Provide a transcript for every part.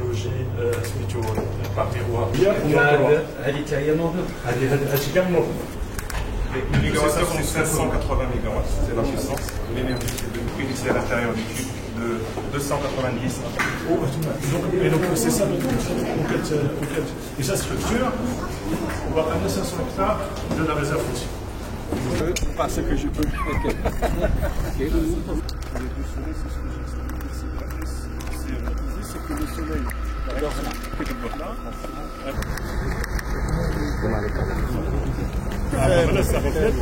تكنولوجي سميتو البارتي هوابيه هذه هي نوض هذه كامل نوض. Le mégawattheure, c'est 580 mégawatts, c'est la puissance. L'énergie, c'est de ici à l'intérieur du cube de 290. Et donc c'est ça, et sa structure, on va amener 500 hectares de la réserve foncière. Parce que je peux. C'est que le soleil. Voilà, ça reflète.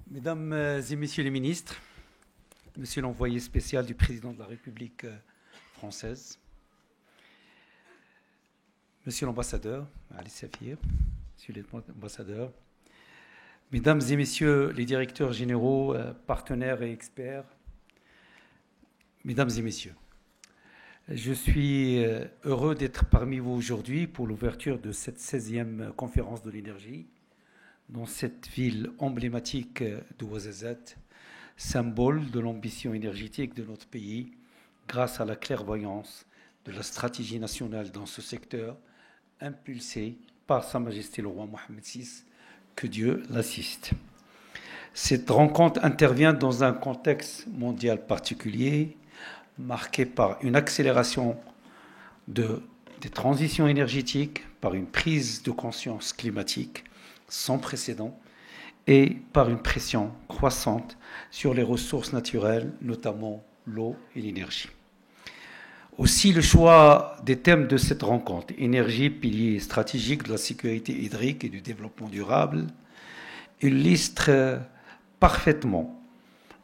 Mesdames et Messieurs les ministres, Monsieur l'envoyé spécial du Président de la République française, Monsieur l'ambassadeur, Ali Safir, Monsieur l'ambassadeur, Mesdames et Messieurs les directeurs généraux, partenaires et experts, Mesdames et Messieurs, je suis heureux d'être parmi vous aujourd'hui pour l'ouverture de cette 16e conférence de l'énergie dans cette ville emblématique de Ouarzazate, symbole de l'ambition énergétique de notre pays, grâce à la clairvoyance de la stratégie nationale dans ce secteur, impulsée par Sa Majesté le roi Mohammed VI, que Dieu l'assiste. Cette rencontre intervient dans un contexte mondial particulier, marqué par une accélération des transitions énergétiques, par une prise de conscience climatique sans précédent et par une pression croissante sur les ressources naturelles, notamment l'eau et l'énergie. Aussi, le choix des thèmes de cette rencontre, énergie, pilier stratégique de la sécurité hydrique et du développement durable, illustre parfaitement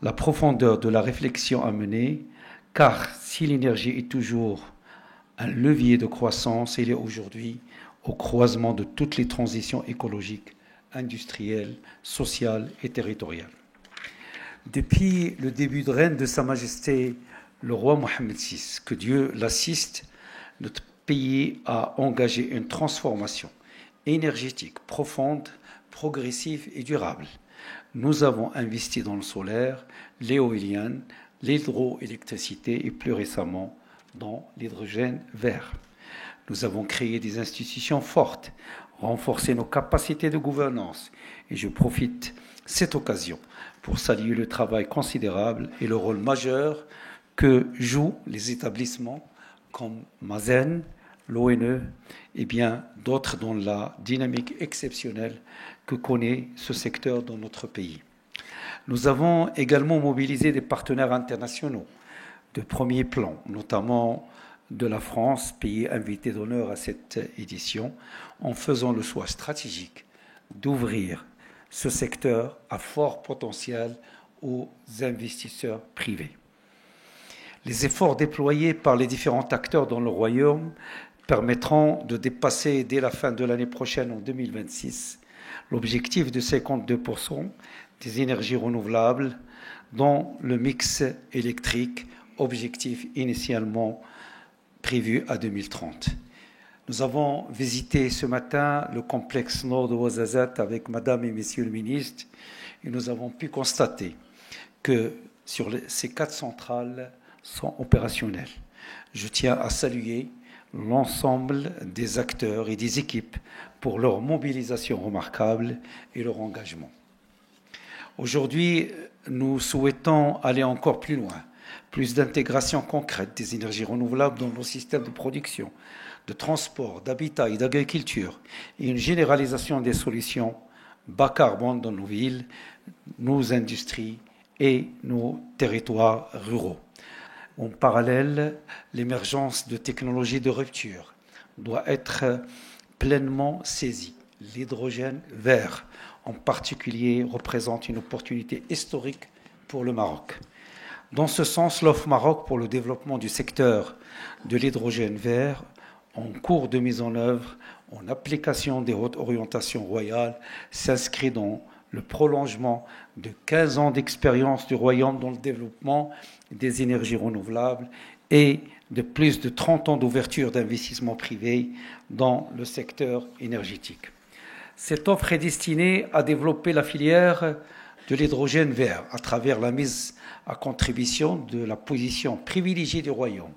la profondeur de la réflexion à mener, car si l'énergie est toujours un levier de croissance, elle est aujourd'hui au croisement de toutes les transitions écologiques, industrielles, sociales et territoriales. Depuis le début de règne de Sa Majesté le roi Mohammed VI, que Dieu l'assiste, notre pays a engagé une transformation énergétique profonde, progressive et durable. Nous avons investi dans le solaire, l'éolien, l'hydroélectricité et plus récemment dans l'hydrogène vert. Nous avons créé des institutions fortes, renforcé nos capacités de gouvernance et je profite de cette occasion pour saluer le travail considérable et le rôle majeur que jouent les établissements comme Mazen, l'ONE et bien d'autres dans la dynamique exceptionnelle que connaît ce secteur dans notre pays. Nous avons également mobilisé des partenaires internationaux de premier plan, notamment de la France, pays invité d'honneur à cette édition, en faisant le choix stratégique d'ouvrir ce secteur à fort potentiel aux investisseurs privés. Les efforts déployés par les différents acteurs dans le Royaume permettront de dépasser dès la fin de l'année prochaine, en 2026, l'objectif de 52% des énergies renouvelables dans le mix électrique, objectif initialement prévu à 2030. Nous avons visité ce matin le complexe nord de Ouarzazate avec Madame et Messieurs le ministre et nous avons pu constater que ces 4 centrales sont opérationnelles. Je tiens à saluer l'ensemble des acteurs et des équipes pour leur mobilisation remarquable et leur engagement. Aujourd'hui, nous souhaitons aller encore plus loin, plus d'intégration concrète des énergies renouvelables dans nos systèmes de production, de transport, d'habitat et d'agriculture, et une généralisation des solutions bas carbone dans nos villes, nos industries et nos territoires ruraux. En parallèle, l'émergence de technologies de rupture doit être pleinement saisie. L'hydrogène vert, en particulier, représente une opportunité historique pour le Maroc. Dans ce sens, l'offre Maroc pour le développement du secteur de l'hydrogène vert, en cours de mise en œuvre en application des hautes orientations royales, s'inscrit dans le prolongement de 15 ans d'expérience du Royaume dans le développement des énergies renouvelables et de plus de 30 ans d'ouverture d'investissements privés dans le secteur énergétique. Cette offre est destinée à développer la filière de l'hydrogène vert à travers la mise à contribution de la position privilégiée du Royaume,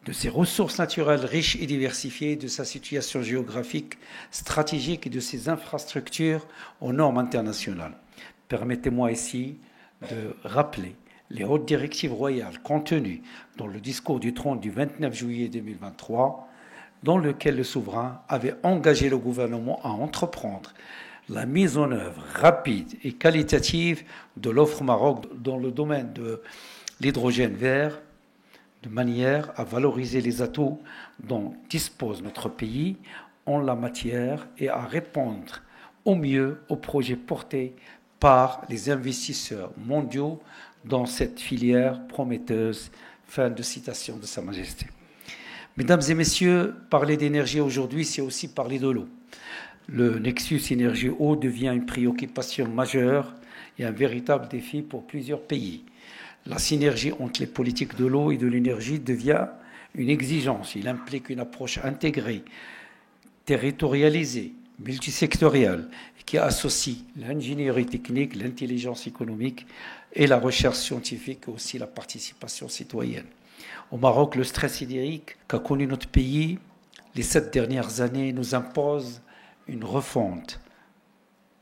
de ses ressources naturelles riches et diversifiées, de sa situation géographique stratégique et de ses infrastructures aux normes internationales. Permettez-moi ici de rappeler les hautes directives royales contenues dans le discours du trône du 29 juillet 2023, dans lequel le souverain avait engagé le gouvernement à entreprendre la mise en œuvre rapide et qualitative de l'offre Maroc dans le domaine de l'hydrogène vert, de manière à valoriser les atouts dont dispose notre pays en la matière et à répondre au mieux aux projets portés par les investisseurs mondiaux dans cette filière prometteuse. Fin de citation de Sa Majesté. Mesdames et messieurs, parler d'énergie aujourd'hui, c'est aussi parler de l'eau. Le nexus énergie-eau devient une préoccupation majeure et un véritable défi pour plusieurs pays. La synergie entre les politiques de l'eau et de l'énergie devient une exigence. Il implique une approche intégrée, territorialisée, multisectorielle, qui associe l'ingénierie technique, l'intelligence économique et la recherche scientifique, et aussi la participation citoyenne. Au Maroc, le stress hydrique qu'a connu notre pays les 7 dernières années nous impose une refonte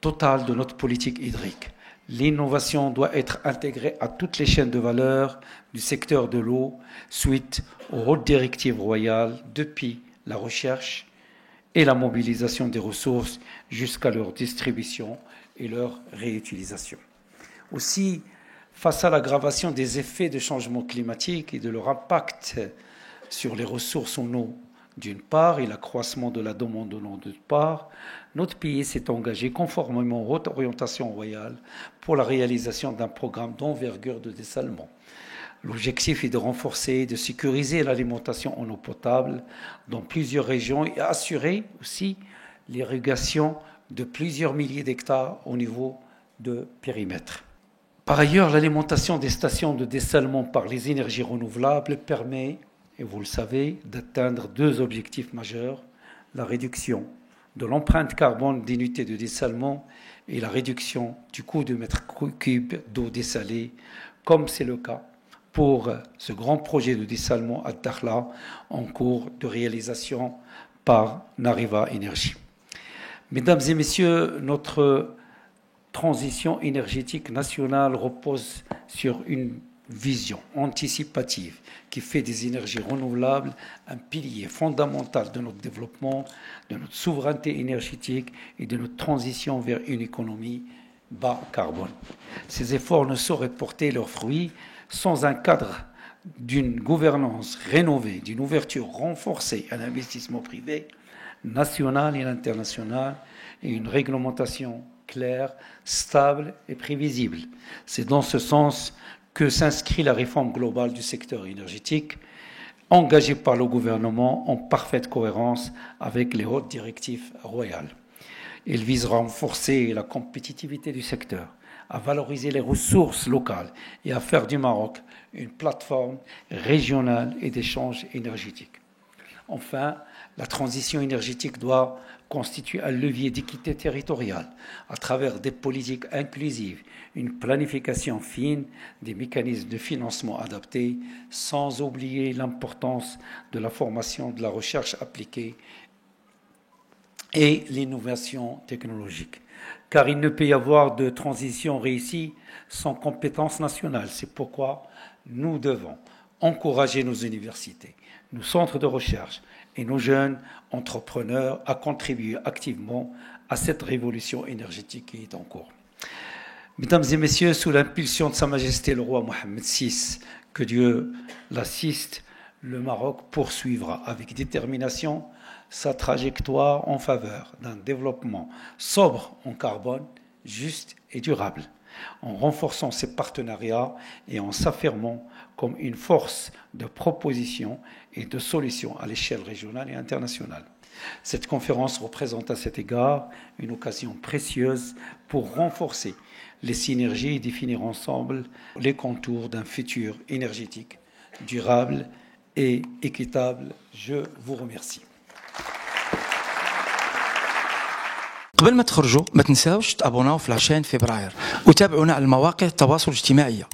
totale de notre politique hydrique. L'innovation doit être intégrée à toutes les chaînes de valeur du secteur de l'eau suite aux hautes directives royales depuis la recherche et la mobilisation des ressources jusqu'à leur distribution et leur réutilisation. Aussi, face à l'aggravation des effets de changement climatique et de leur impact sur les ressources en eau d'une part et l'accroissement de la demande en eau d'autre part, notre pays s'est engagé conformément aux hautes orientations royales pour la réalisation d'un programme d'envergure de dessalement. L'objectif est de renforcer et de sécuriser l'alimentation en eau potable dans plusieurs régions et assurer aussi l'irrigation de plusieurs milliers d'hectares au niveau de périmètre. Par ailleurs, l'alimentation des stations de dessalement par les énergies renouvelables permet, et vous le savez, d'atteindre 2 objectifs majeurs, la réduction de l'empreinte carbone d'unités de dessalement et la réduction du coût de mètre cube d'eau dessalée, comme c'est le cas pour ce grand projet de dessalement à Dakhla en cours de réalisation par Nariva Énergie. Mesdames et messieurs, notre transition énergétique nationale repose sur une vision anticipative qui fait des énergies renouvelables un pilier fondamental de notre développement, de notre souveraineté énergétique et de notre transition vers une économie bas carbone. Ces efforts ne sauraient porter leurs fruits sans un cadre d'une gouvernance rénovée, d'une ouverture renforcée à l'investissement privé, national et international, et une réglementation claire, stable et prévisible. C'est dans ce sens que s'inscrit la réforme globale du secteur énergétique, engagée par le gouvernement en parfaite cohérence avec les hautes directives royales. Il vise à renforcer la compétitivité du secteur, à valoriser les ressources locales et à faire du Maroc une plateforme régionale et d'échange énergétique. Enfin, la transition énergétique doit constituer un levier d'équité territoriale à travers des politiques inclusives, une planification fine, des mécanismes de financement adaptés, sans oublier l'importance de la formation, de la recherche appliquée et l'innovation technologique. Car il ne peut y avoir de transition réussie sans compétences nationales. C'est pourquoi nous devons encourager nos universités, nos centres de recherche et nos jeunes entrepreneurs à contribuer activement à cette révolution énergétique qui est en cours. Mesdames et messieurs, sous l'impulsion de Sa Majesté le roi Mohammed VI, que Dieu l'assiste, le Maroc poursuivra avec détermination sa trajectoire en faveur d'un développement sobre en carbone, juste et durable, en renforçant ses partenariats et en s'affirmant comme une force de proposition et de solution à l'échelle régionale et internationale. Cette conférence représente à cet égard une occasion précieuse pour renforcer les synergies et définir ensemble les contours d'un futur énergétique, durable et équitable. Je vous remercie. قبل ما تخرجوا ما تنساوش تابوناو في 20 فبراير وتابعونا على المواقع التواصل الاجتماعي.